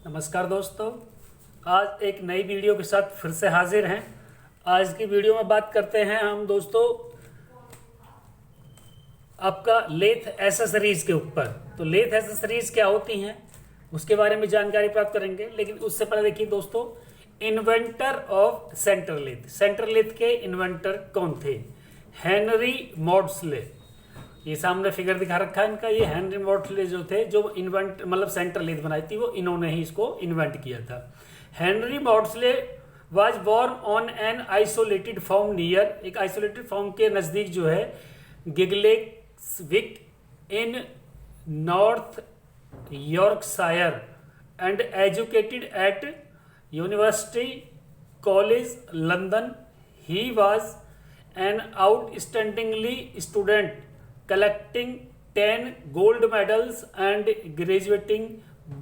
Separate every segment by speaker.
Speaker 1: नमस्कार दोस्तों, आज एक नई वीडियो के साथ फिर से हाजिर हैं। आज की वीडियो में बात करते हैं हम दोस्तों आपका लेथ एसेसरीज के ऊपर। तो लेथ एसेसरीज क्या होती हैं उसके बारे में जानकारी प्राप्त करेंगे, लेकिन उससे पहले देखिए दोस्तों, inventor of centre lathe. Centre lathe के इन्वेंटर कौन थे? Henry Maudslay. ये सामने फिगर दिखा रखा है इनका। ये हेनरी मॉड्सले जो थे, जो इन्वेंट मतलब सेंटर लेथ बनाई थी, वो इन्होंने ही इसको इन्वेंट किया था। Henry Maudslay was born on an isolated farm near, एक आइसोलेटेड फार्म के नजदीक जो है Giggleswick in North Yorkshire and educated at University College London. He was an outstandingly student collecting 10 gold medals and graduating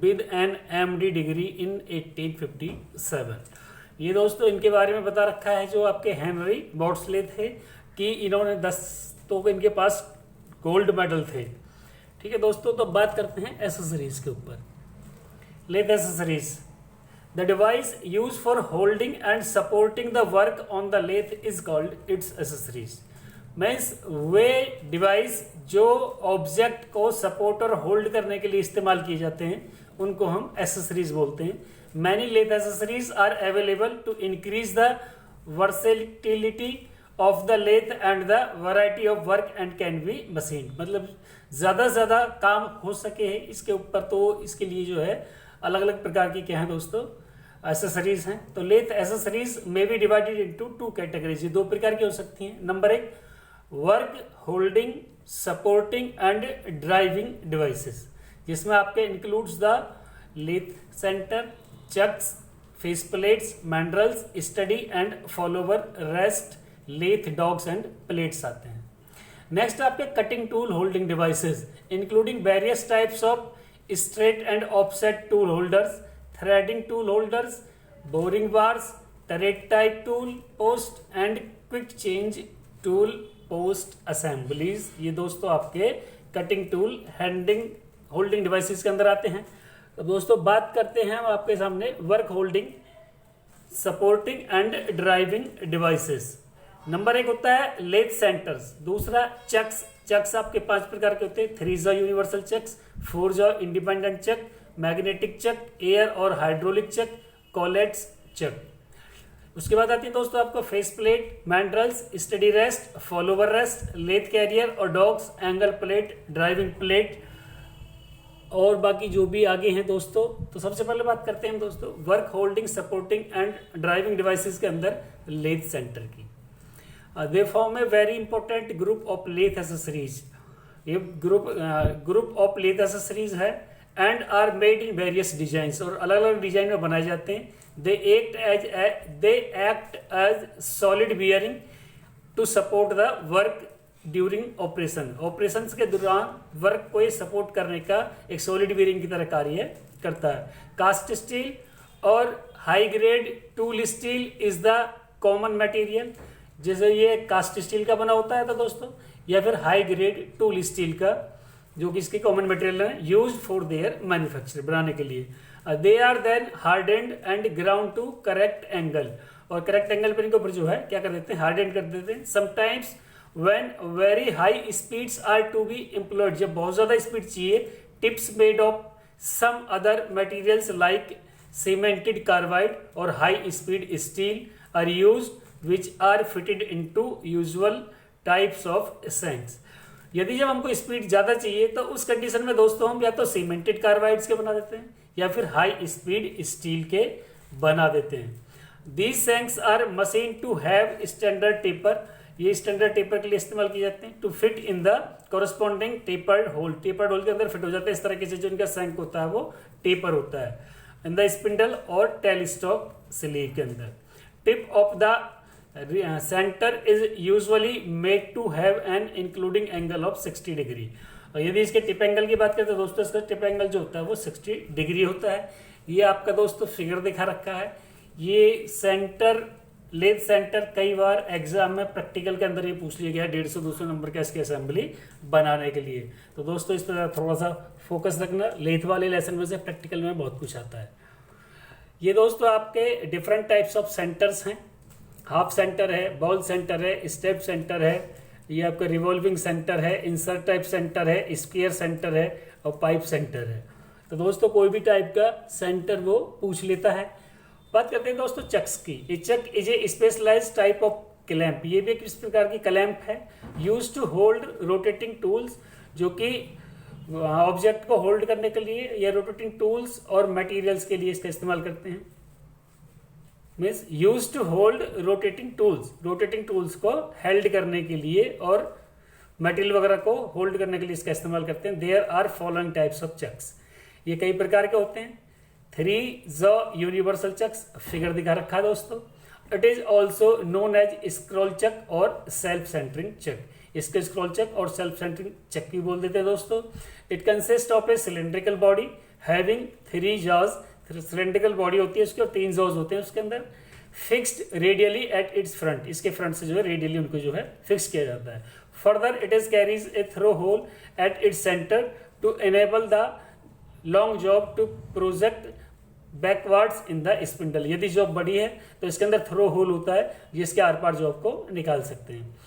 Speaker 1: with an MD degree in 1857। ये दोस्तों इनके बारे में बता रखा है जो आपके हेनरी मॉड्सले थे कि इन्होंने 10 तो इनके पास गोल्ड मेडल थे। ठीक है दोस्तों, तो बात करते हैं एसेसरीज के ऊपर। Lathe accessories, the device use for holding and supporting the work on the lathe is called its accessories. Means वे डिवाइस जो ऑब्जेक्ट को सपोर्ट और होल्ड करने के लिए इस्तेमाल किए जाते हैं उनको हम एसेसरीज बोलते हैं। Many lathe accessories are available to increase the versatility of the lathe and the variety of work and can be machine. मतलब ज़्यादा से ज़्यादा काम हो सके इसके ऊपर, तो इसके लिए जो है अलग अलग प्रकार की क्या है दोस्तों एसेसरीज हैं। तो लेथ एसेसरीज में बी डिवाइडेड इनटू 2 कैटेगरीज। ये 2 प्रकार की हो सकती हैं। Number 1, work holding supporting and driving devices, जिसमें आपके includes the lathe centre, chucks, face plates, mandrels, steady and follower, rest, lathe dogs and plates आते हैं। नेक्स्ट आपके cutting tool holding devices including various types of straight and offset tool holders, threading tool holders, boring bars, turret type tool post and quick change tool post assemblies. ये दोस्तों आपके cutting tool handing holding devices के अंदर आते हैं। तो दोस्तों बात करते हैं हम आपके सामने work holding supporting and driving devices. Number 1 होता है लेथ सेंटर्स। दूसरा चक्स। चक्स आपके 5 प्रकार के होते हैं। 3 jaw universal chucks, 4 jaw independent chuck, magnetic chuck, air और हाइड्रोलिक चक, कॉलेट्स चक। उसके बाद आती है दोस्तों आपको face plate, mandrels, steady rest, follower rest, lathe carrier और dogs, angle plate, driving plate और बाकी जो भी आगे हैं दोस्तों। तो सबसे पहले बात करते हैं दोस्तों work holding supporting and driving devices के अंदर लेथ सेंटर की। They form a very important group of lathe accessories. ये ग्रुप ऑफ लेथ एसेसरीज है and are made in various design, और अलग अलग डिजाइन में बनाए जाते हैं। They act as solid bearing to support the work during operation। Operations के दौरान वर्क को ये सपोर्ट करने का एक सॉलिड बेयरिंग की तरह कार्य करता है। कास्ट स्टील और high grade tool steel is the common material. जैसे ये कास्ट स्टील का बना होता है तो दोस्तों, या फिर हाई ग्रेड टूल स्टील का, जो कि इसके कॉमन मटेरियल है, यूज फॉर देयर मैन्युफैक्चर बनाने के लिए। They are then hardened and ground to correct angle, और करेक्ट एंगल पर इनके ऊपर जो है क्या कर देते हैं, हार्डेंड कर देते हैं। Sometimes when very high speeds are to be employed, जब बहुत ज्यादा स्पीड चाहिए, tips made of some other materials like cemented carbide और high speed steel are used which are fitted into usual types of shanks. यदि जब हमको speed ज्यादा चाहिए तो उस कंडीशन में दोस्तों हम या तो सीमेंटेड कार्बाइड्स के बना देते हैं या फिर हाई स्पीड स्टील के बना देते हैं। These shanks are machine to have standard taper. ये स्टैंडर्ड टेपर के लिए इस्तेमाल किए जाते हैं। To fit in the corresponding tapered hole, tapered hole के अंदर फिट हो जाते हैं। इस तरीके से जो इनका सैंक होता है वो टेपर होता है इन द स्पिंडल और टेल स्टॉक स्लीव के अंदर। Tip of the centre is usually made to have an including angle of 60 degree. और यदि इसके टिप एंगल की बात करें तो दोस्तों इसका टिप एंगल जो होता है वो 60 डिग्री होता है। ये आपका दोस्तों फिगर दिखा रखा है। ये सेंटर लेथ सेंटर कई बार एग्जाम में प्रैक्टिकल के अंदर ये पूछ लिया गया 150-200 नंबर का इसकी असेंबली बनाने के लिए। तो दोस्तों इस पर थोड़ा सा फोकस रखना, लेथ वाले लेसन में से प्रैक्टिकल में बहुत कुछ आता है। ये दोस्तों आपके डिफरेंट टाइप्स ऑफ सेंटर्स हैं। हाफ सेंटर है, बॉल सेंटर है, स्टेप सेंटर है, ये आपका रिवॉल्विंग सेंटर है, इंसर्ट टाइप सेंटर है, स्क्वायर सेंटर है और पाइप सेंटर है। तो दोस्तों कोई भी टाइप का सेंटर वो पूछ लेता है। बात करते हैं दोस्तों चक्स की। ये chuck is a specialised type of clamp, ये भी एक इस प्रकार की क्लैंप है use to hold rotating tools, जो कि ऑब्जेक्ट को होल्ड करने के लिए या रोटेटिंग टूल्स और मटेरियल्स के लिए इसका इस्तेमाल करते हैं। Means use to hold rotating tools को हेल्ड करने के लिए और मटेरियल वगैरह को होल्ड करने के लिए इसका इस्तेमाल करते हैं। There are following types of chucks, ये कई प्रकार के होते हैं। 3 जॉ यूनिवर्सल चक्स, फिगर दिखा रखा है दोस्तों। It is also known as scroll chuck और सेल्फ सेंटरिंग चक, इसके स्क्रॉल चक और सेल्फ सेंटरिंग चक भी बोल देते हैं दोस्तों। It consist of A cylindrical body having 3 jaws, cylindrical body होती है उसके और 3 जॉज होते हैं उसके अंदर। Fixed radially at its front, इसके फ्रंट से जो है रेडियली उनको जो है फिक्स किया जाता है। Further it is carries a through hole at its centre to enable the long job to project backwards in the spindle. यदि जॉब बड़ी है तो इसके अंदर थ्रो होल होता है जिसके आर पार जॉब को निकाल सकते हैं।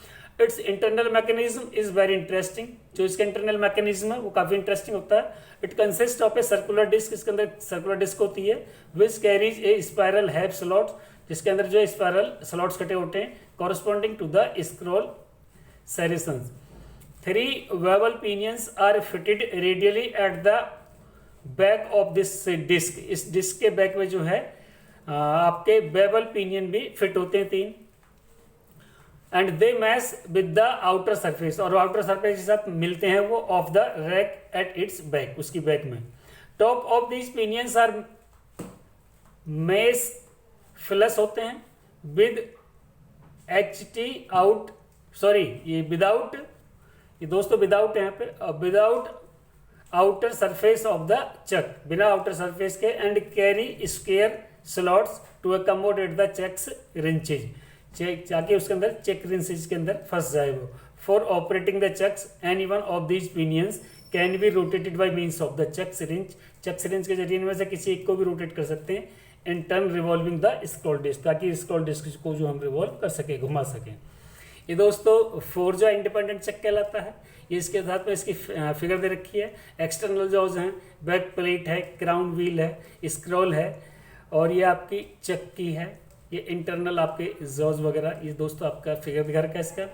Speaker 1: It's internal mechanism is very interesting, जो इसका इंटरनल मैकेनिज्म है वो काफी इंटरेस्टिंग होता है। It consist of a circular disc, इसके अंदर सर्कुलर डिस्क होती है, which carries a spiral have slot, जिसके अंदर जो स्पाइरल स्लॉट्स कटे होते हैं corresponding to the scroll serrations. 3 bevel pinions are fitted radially at the back of this disc, इस डिस्क के बैक में जो है आपके बेबल पिनियन भी फिट होते हैं 3। And they match with the outer surface, और आउटर सरफेस के साथ मिलते हैं वो of the rack at its back, उसकी बैक में। Top of these pinions are mess flush होते हैं विद HT आउट, सॉरी ये विदाउट, ये दोस्तों विदाउट यहाँ पे, without outer surface of the chuck, बिना आउटर सरफेस के। And carry square slots to accommodate the chuck's wrenches, ताकि उसके अंदर चेक रिंचेज के अंदर फंस जाए वो। For operating the chucks any one of these pinions can be rotated by means of the chuck syringe, chuck syringe के जरिए में से किसी एक को भी रोटेट कर सकते हैं। In turn revolving the scroll disc, ताकि स्क्रॉल डिस्क को जो हम रिवॉल्व कर सके, घुमा सकें। ये दोस्तों फोर्जा इंडिपेंडेंट चक कहलाता है। ये इसके साथ में इसकी फिगर दे रखी है। एक्सटर्नल जॉज हैं, बैक प्लेट है, क्राउन व्हील है, स्क्रॉल है और ये आपकी चक्की है। ये इंटरनल आपके जॉज वगैरह, ये दोस्तों आपका फिगर दिखा रखा है इसका।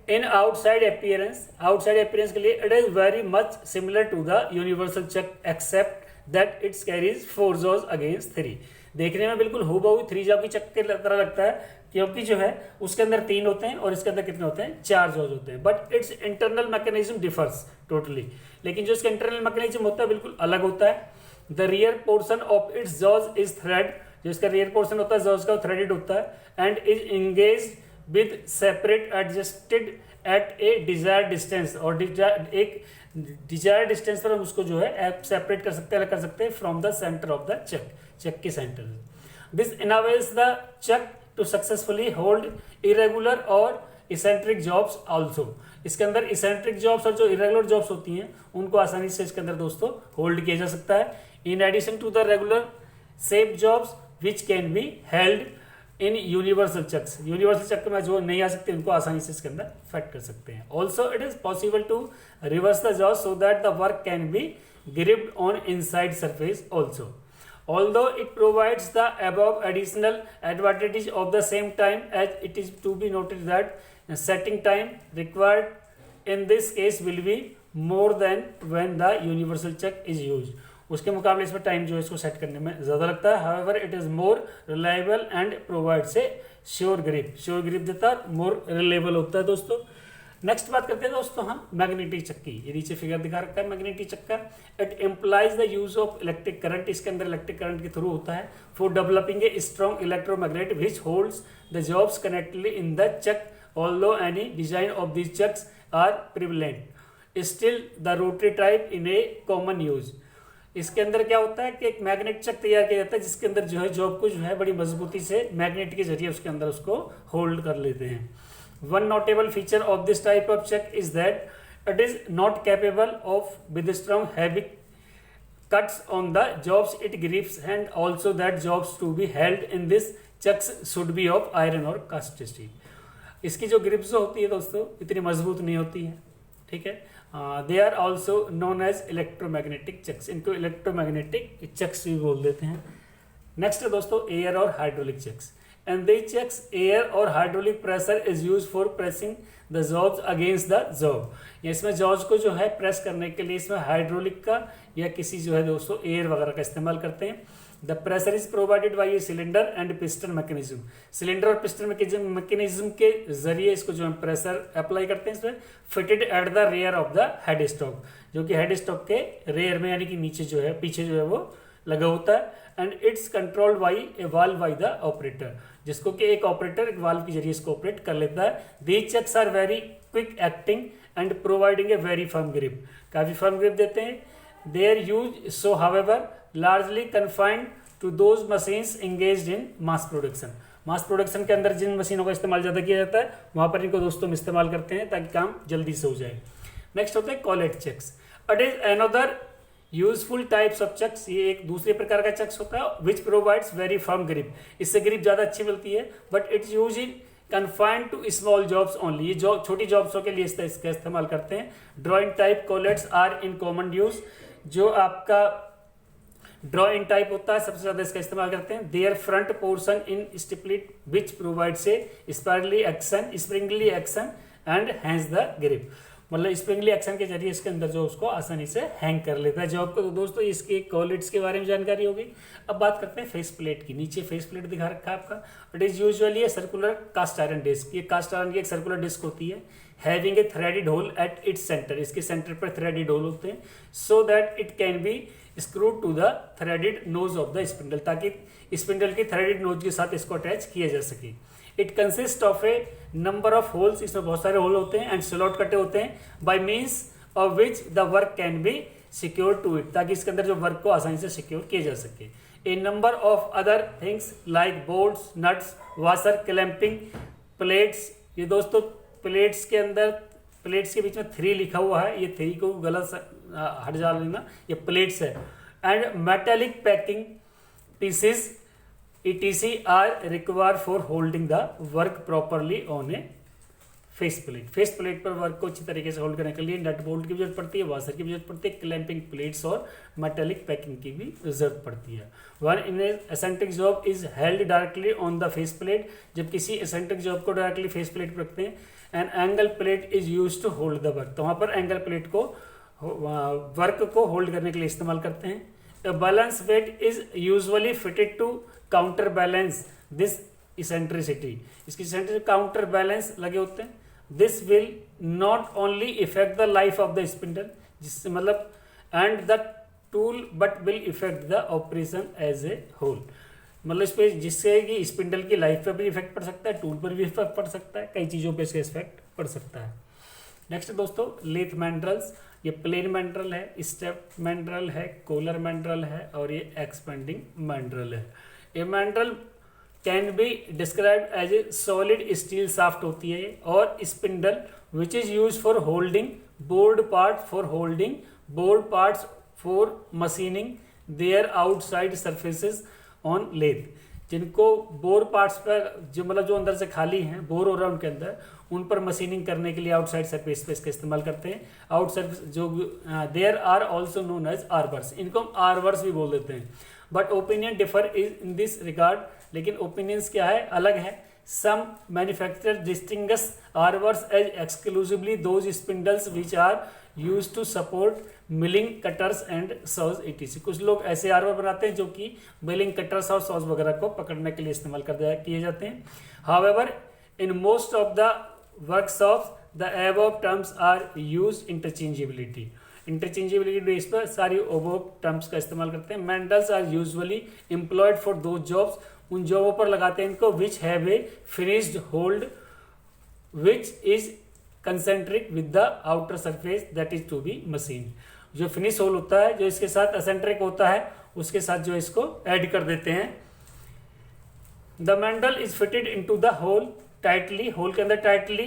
Speaker 1: इन आउटसाइड अपीयरेंस के लिए it is very much similar to the universal chuck except that its carries 4 jaws against 3। देखने में बिल्कुल हूबहू 3 जॉ की चक की तरह लगता है, क्योंकि जो है उसके अंदर 3 होते हैं और इसके अंदर कितने होते हैं, 4 जॉज होते हैं। But it's internal mechanism differs totally, लेकिन जो इसका इंटरनल मैकेनिज्म होता है बिल्कुल अलग होता है। The rear portion of its jaws is thread, जो इसका रियर पोर्सन होता है जॉज का, थ्रेडेड होता है। And is engaged with separate adjusted at a desired distance, और एक डिजायर्ड डिस्टेंस पर हम उसको जो है सेपरेट कर सकते हैं from the centre of the chuck के centre. This enables the chuck to successfully hold irregular और इसेंट्रिक जॉब्स आल्सो। इसके अंदर इसेंट्रिक जॉब्स और जो इरेगुलर जॉब्स होती हैं उनको आसानी से इसके अंदर दोस्तों होल्ड किया जा सकता है। In addition to the regular shape jobs which can be held in universal chucks, universal chuck में जो नहीं आ सकते उनको आसानी से इसके अंदर फिट कर सकते हैं। Also it is possible to reverse the jaws so that the work can be gripped on inside surface also. Although it provides the above additional advantage of the same time, as it is to be noted that setting time required in this case will be more than when the universal check is used. उसके मुकाबले इसमें time जो है इसको set करने में ज़्यादा लगता है। However, it is more reliable and provides a sure grip देता है, more reliable होता है दोस्तों। नेक्स्ट बात करते हैं दोस्तों हम मैग्नेटिक चक्की, ये नीचे फिगर दिखा रखा है मैग्नेटिक चक्का। It implies the use of electric current, इसके अंदर इलेक्ट्रिक करंट के थ्रू होता है। For developing a strong electromagnet which holds the jobs connectedly in the chuck, although any design of these chucks are prevalent still the rotary type in a common use. इसके अंदर क्या होता है कि एक मैग्नेट चक तैयार किया जाता है जिसके अंदर जो है जॉब को जो है बड़ी मजबूती से मैग्नेट के जरिए उसके अंदर उसको होल्ड कर लेते हैं। One notable feature of this type of check is that it is not capable of withstrong heavy cuts on the jobs it grips, and also that jobs to be held in this chucks should be of iron or cast steel. इसकी जो grips जो होती है दोस्तों इतनी मजबूत नहीं होती है, ठीक है. They are also known as electromagnetic chucks, इनको इलेक्ट्रोमैग्नेटिक चक्स भी बोल देते हैं. नेक्स्ट है दोस्तों एयर और हाइड्रोलिक चक्स. एंड दे चक्स एयर और hydraulic pressure is use for pressing the jobs against the job. इसमें जॉब्स को जो है प्रेस करने के लिए इसमें हाइड्रोलिक का या किसी जो है दोस्तों एयर वगैरह का इस्तेमाल करते हैं. The pressure is provided by a cylinder and piston mechanism. Cylinder और पिस्टन मैकेनिज्म के जरिए इसको जो है प्रेशर अप्लाई करते हैं इसमें. Fitted at the rear of the head stock, जो कि हेड स्टॉक के रेयर में यानी कि नीचे जो है पीछे जो है वो लगा होता है. And it's controlled by a valve by the operator, जिसको कि एक ऑपरेटर एक वाल्व के जरिए इसको ऑपरेट कर लेता है. These chucks are very quick acting and providing a very firm grip, काफी फर्म ग्रिप देते हैं. Their use so however largely confined to those machines engaged in mass production. Mass production के अंदर जिन मशीनों का इस्तेमाल ज़्यादा किया जाता है वहां पर इनको दोस्तों हम इस्तेमाल करते हैं ताकि काम जल्दी से हो जाए. नेक्स्ट होते हैं collet chucks. It is another useful types of chucks. ये एक दूसरे प्रकार का चक्स होता है which provides very firm grip. इससे ग्रिप ज़्यादा अच्छी मिलती है. But its use in confined to small jobs only. ये जॉब छोटी जॉब्सों के लिए इसका इस्तेमाल करते हैं. Drawing type collets are in common use. जो आपका ड्रॉ इन टाइप होता है सबसे ज्यादा इसका इस्तेमाल करते हैं. देयर फ्रंट पोर्शन इन स्टिपलेट which provides a springy action and hence the grip. मतलब स्प्रिंगली एक्शन के जरिए इसके अंदर जो उसको आसानी से हैंग कर लेता है जॉब को. तो दोस्तों इसके कॉलेट्स के बारे में जानकारी होगी. अब बात करते हैं फेस प्लेट की. नीचे फेस प्लेट दिखा रखा है आपका. It is usually a circular cast iron disc. ये कास्ट आयरन की एक सर्कुलर डिस्क होती है. Having a threaded hole at its centre. इसके सेंटर पर थ्रेडेड होल होते हैं. So that it can be screwed to the threaded nose of the spindle, ताकि स्पिंडल की थ्रेडेड नोज के साथ इसको अटैच किया जा सके. It consist of a number of holes. इसमें बहुत सारे होल होते हैं एंड स्लॉट कटे होते हैं. By means of which the work can be secure to it, ताकि इसके अंदर जो वर्क को आसानी से सिक्योर किया जा सके. A number of other things like bolts, nuts, washer, clamping, plates. ये दोस्तों प्लेट्स के अंदर प्लेट्स के बीच में 3 लिखा हुआ है. ये 3 को गलत हट जा लेना, ये प्लेट्स है. And metallic packing pieces etc are required for holding the work properly on a face plate. Face plate पर वर्क को अच्छी तरीके से होल्ड करने के लिए नट बोल्ट की जरूरत पड़ती है, वाशर की जरूरत पड़ती है, क्लैंपिंग प्लेट्स और मेटेलिक पैकिंग की भी जरूरत पड़ती है. One in eccentric job is held directly on the face plate. जब किसी एसेंट्रिक जॉब को डायरेक्टली फेस प्लेट पर रखते हैं. And angle plate is use to hold the work. तो वहां पर एंगल प्लेट को वर्क को होल्ड करने के लिए इस्तेमाल करते हैं. Balance weight is usually fitted to counter balance this eccentricity. इसकी इसेंट्रिसिटी काउंटर बैलेंस लगे होते हैं. This will not only effect the life of the spindle, जिससे मतलब and the tool but will effect the operation as a whole. मतलब इस पे जिससे कि स्पिंडल की लाइफ पे भी इफेक्ट पड़ सकता है, टूल पर भी इफेक्ट पड़ सकता है, कई चीज़ों पे इसका इफेक्ट पड़ सकता है. नेक्स्ट दोस्तों लेथ मैंड्रल्स. ये प्लेन मैंड्रल है, स्टेप मैंड्रल है, कोलर मैंड्रल है और ये एक्सपेंडिंग मैंड्रल है. ये mandrel can be described as a solid steel shaft होती है और spindle which is use for holding bored parts for machining their outside surfaces on lathe. जिनको बोर पार्ट्स पर जो मतलब जो अंदर से खाली हैं, बोर हो रहा है उनके अंदर, उन पर मशीनिंग करने के लिए आउटसाइड सरफेस पे इसका इस्तेमाल करते हैं. आउटसाइड जो they are also known as arbors. इनको हम आर्बर्स भी बोल देते हैं. But opinion differ is in this regard. लेकिन ओपिनियंस क्या है, अलग है. Some manufacturer distinguish arbors as exclusively those spindles which are use to support milling cutters and saws etc. कुछ लोग ऐसे आर्बर बनाते हैं जो कि मिलिंग कटर्स और सॉज वगैरह को पकड़ने के लिए इस्तेमाल किए जाते हैं. However in most of the workshops the above terms are use interchangeability. Interchangeability base पर सारी above टर्म्स का इस्तेमाल करते हैं. Mandrels are usually employed for दो जॉब्स. उन जॉबों पर लगाते हैं इनको which have a finished hold which is concentric with the outer surface that is to be machine. जो फिनिश होल होता है, जो इसके साथ एसेंट्रिक होता है, उसके साथ जो इसको ऐड कर देते हैं. The mandrel is fitted into the hole tightly. Hole के अंदर टाइटली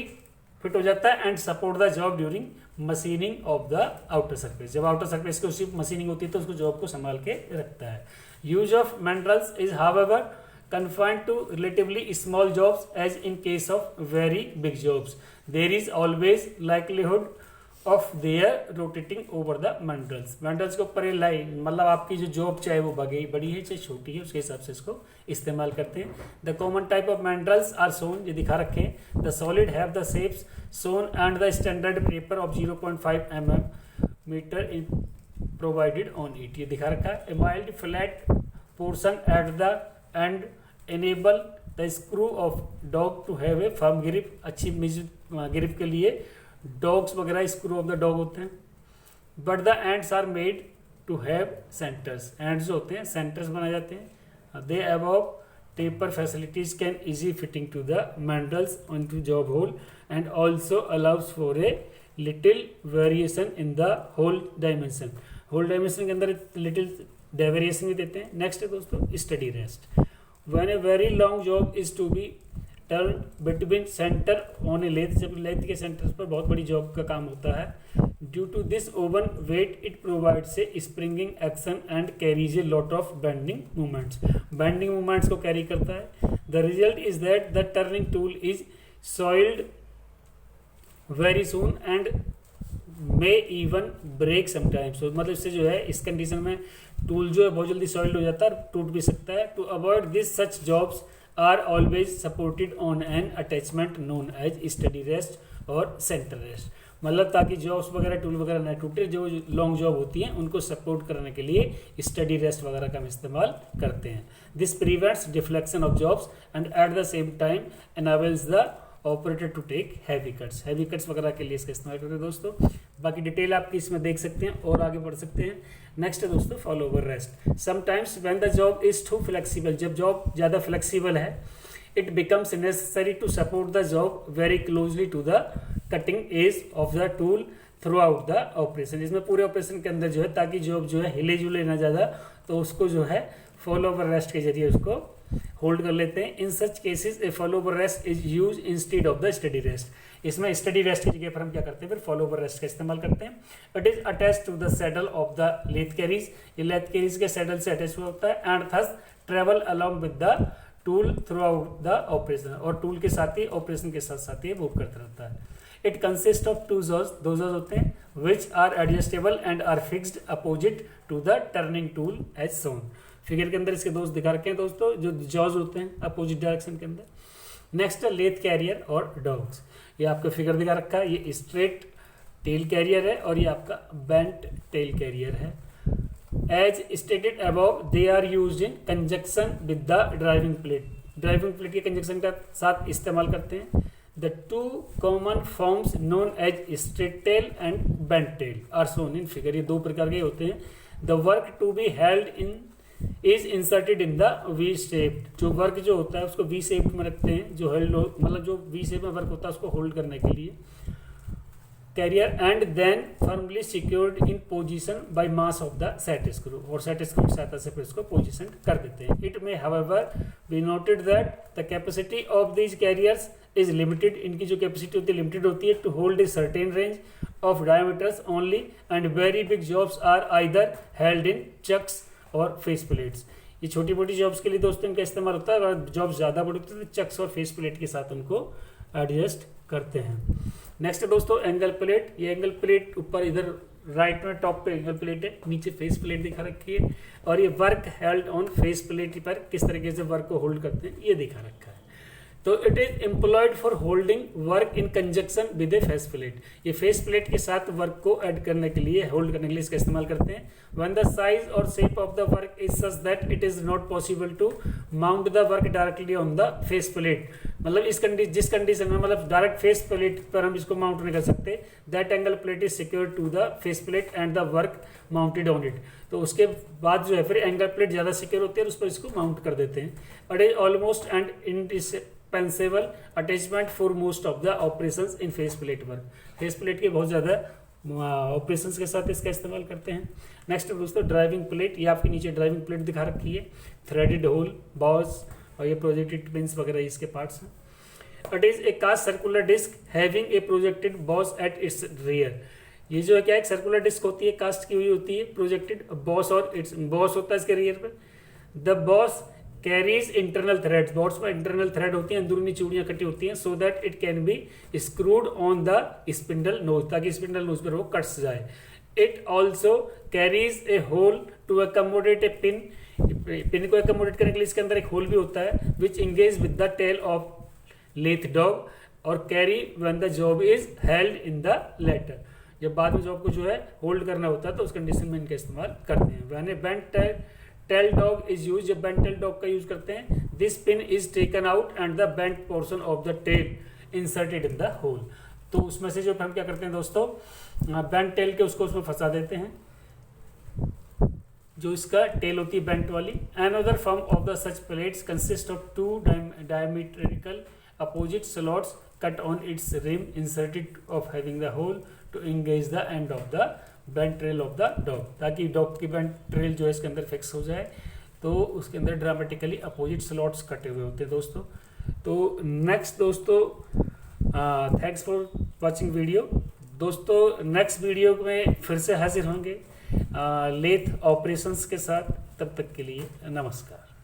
Speaker 1: फिट हो जाता है and support the job during machining of the outer surface. जब आउटर सरफेस की उसकी मशीनिंग होती है तो उसको जॉब को संभाल के रखता है। Use of mandrels is however confined to relatively small jobs, as in case of very big jobs there is always likelihood of their rotating over the mandrels। mandrels के ऊपर ये लाइन मतलब आपकी जो जॉब चाहे वो बड़ी है चाहे छोटी है उसके हिसाब से इसको इस्तेमाल करते हैं। The common type of mandrels are shown, ये दिखा रखे हैं। The solid have the shapes shown and the standard paper of 0.5 mm metre provided on it, ये दिखा रखा है। A mild flat portion at the end enable the screw of dog to have a firm grip, अच्छी grip के लिए dogs वगैरह screw of the dog होते हैं। But the ends are made to have centres, ends जो होते हैं centres बनाए जाते हैं। They above taper facilities can easy fitting to the mandrels onto job hole and also allows for a little variation in the hole dimension। Hole dimension के अंदर little variation भी देते हैं। नेक्स्ट है दोस्तों study rest. When a very long job is to be turned between center on a lathe, जब lathe के centre पर बहुत बड़ी जॉब का काम होता है, due to this open weight it provides a springing action and carries a lot of bending movements। bending movements को carry करता है। The result is that the turning tool is soiled very soon and may even break sometimes। तो मतलब इससे जो है इस condition में टूल जो है बहुत जल्दी सॉइल्ड हो जाता है, टूट भी सकता है। To avoid this such jobs are always supported on an attachment known as steady rest और सेंटर रेस्ट। मतलब ताकि जॉब्स वगैरह टूल वगैरह न टूटे, जो लॉन्ग जॉब होती हैं उनको सपोर्ट करने के लिए स्टडी रेस्ट वगैरह का हम इस्तेमाल करते हैं। This prevents deflection of jobs and at the same time enables the operator to take heavy cuts वगैरह के लिए इसका इस्तेमाल करते हैं दोस्तों। बाकी डिटेल आपकी इसमें देख सकते हैं और आगे बढ़ सकते हैं। नेक्स्ट है दोस्तों follow over rest. Sometimes when the job is too flexible, जब जॉब ज़्यादा फ्लेक्सिबल है, it becomes necessary to support the job very closely to the cutting edge of the tool throughout the operation. इसमें पूरे operation के अंदर जो है ताकि जॉब जो है हिले जुले ना ज़्यादा, तो उसको जो है फॉलो ओवर रेस्ट के जरिए उसको होल्ड कर लेते हैं। In such cases a follow over rest is use instead of the steady rest. इसमें स्टडी रेस्ट की जगह पर हम क्या करते हैं, फिर फॉलो ओवर रेस्ट का इस्तेमाल करते हैं। It is attach to the saddle of the lathe carriage, ये लेथ कैरीज के सैडल से अटैच हुआ होता है। And thus travel along with the tool throughout the operation, और टूल के साथ ही ऑपरेशन के साथ साथ ये मूव करता रहता है। It consist of two jaws, दो जॉज होते हैं, which are adjustable and are fixed opposite to the turning tool as shown. Figure के अंदर इसके दोस्त दिखा रखे हैं दोस्तों, जो जॉज होते हैं अपोजिट डायरेक्शन के अंदर। नेक्स्ट है लेथ कैरियर और डॉग्स, ये आपका फिगर दिखा रखा है। ये स्ट्रेट टेल कैरियर है और ये आपका बेंट टेल कैरियर है। As stated above they are used in conjunction with the driving plate, driving plate के कंजक्शन का साथ इस्तेमाल करते हैं। The two common forms known as straight tail and bent tail are shown in figure, ये दो प्रकार के होते हैं। The work to be held in is inserted in the V shaped, जो वर्क जो होता है उसको वी शेप में रखते हैं, जो हेल्ड मतलब जो वी शेप में वर्क होता है उसको होल्ड करने के लिए। Carrier and then firmly secured in position by mass of the set screw, और सेट स्क्रू की सहायता से फिर इसको पोजीशन कर देते हैं। It may however be noted that the capacity of these carriers is limited, इनकी जो कैपेसिटी होती है लिमिटेड होती है to hold a certain range of diameters only and very big jobs are either held in chucks or face plates. ये छोटी मोटी jobs के लिए दोस्तों इनका इस्तेमाल होता है, और जॉब्स ज़्यादा बड़ी होती है तो चक्स और फेस प्लेट के साथ उनको एडजस्ट करते हैं। नेक्स्ट है दोस्तों एंगल प्लेट। ये एंगल प्लेट ऊपर इधर राइट में टॉप पे एंगल प्लेट है, नीचे फेस प्लेट दिखा रखी है, और ये work held on face plate पर किस तरीके से वर्क को होल्ड करते हैं ये दिखा रखा है। तो it is employed for holding work in conjunction with A face plate, ये फेस प्लेट के साथ वर्क को ऐड करने के लिए होल्ड करने के लिए इसका इस्तेमाल करते हैं। व्हेन द साइज और shape of the work is such that it is not possible to mount the work directly on the face plate, मतलब जिस कंडीशन में मतलब डायरेक्ट फेस प्लेट पर हम इसको माउंट नहीं कर सकते, that angle plate is secured to the face plate and the work mounted on it. तो उसके बाद जो है फिर एंगल प्लेट ज़्यादा सिक्योर होती है और उस पर इसको माउंट कर देते हैं। But is almost and indispensable attachment for most of the operations in face plate work, face plate के बहुत ज़्यादा ऑपरेशंस के साथ इसका इस्तेमाल करते हैं। नेक्स्ट दोस्तों ड्राइविंग प्लेट, ये आपके नीचे ड्राइविंग प्लेट दिखा रखी है, थ्रेडेड होल, बॉज और ये प्रोजेक्टेड पिंस वगैरह इसके पार्ट्स हैं। It is a cast circular disc having a projected boss at its rear, ये जो है क्या, एक सर्कुलर डिस्क होती है, कास्ट की हुई होती है, प्रोजेक्टेड बॉस, और इट्स बॉस होता है इसके रियर पे। The boss carries internal threads, boss में इंटरनल थ्रेड होती हैं, अंदरूनी चूड़ियां कटी होती हैं, so that it can be screwed on the spindle nose, ताकि स्पिंडल नोज पर वो कट्स जाए। It also carries a hole to accommodate a pin, pin को अकोमोडेट करने के लिए इसके अंदर एक होल भी होता है, which engage with the tail of lathe dog और carry when the job is held in the latter. जब बाद में जॉब को जो है होल्ड करना होता है तो उस कंडीशन में इनका इस्तेमाल करते हैं। When a bent tail dog is use, जब बेंट टेल डॉग का यूज करते हैं, this pin is taken out and the bent portion of the tail inserted in the hole. तो उसमें से जो हम क्या करते हैं दोस्तों, बेंट टेल के उसको उसमें फंसा देते हैं, जो इसका टेल होती है बेंट वाली। Another form of the such plates consist of two diametrical opposite slots cut on its rim inserted of having the hole to engage the end of the bent trail of the dog, ताकि dog की bent trail जो है इसके अंदर fix हो जाए। तो उसके अंदर ड्रामेटिकली अपोजिट स्लॉट्स कटे हुए होते हैं दोस्तों। तो नेक्स्ट दोस्तों, थैंक्स फॉर वाचिंग वीडियो। दोस्तों नेक्स्ट वीडियो में फिर से हाजिर होंगे लेथ ऑपरेशंस के साथ, तब तक के लिए नमस्कार।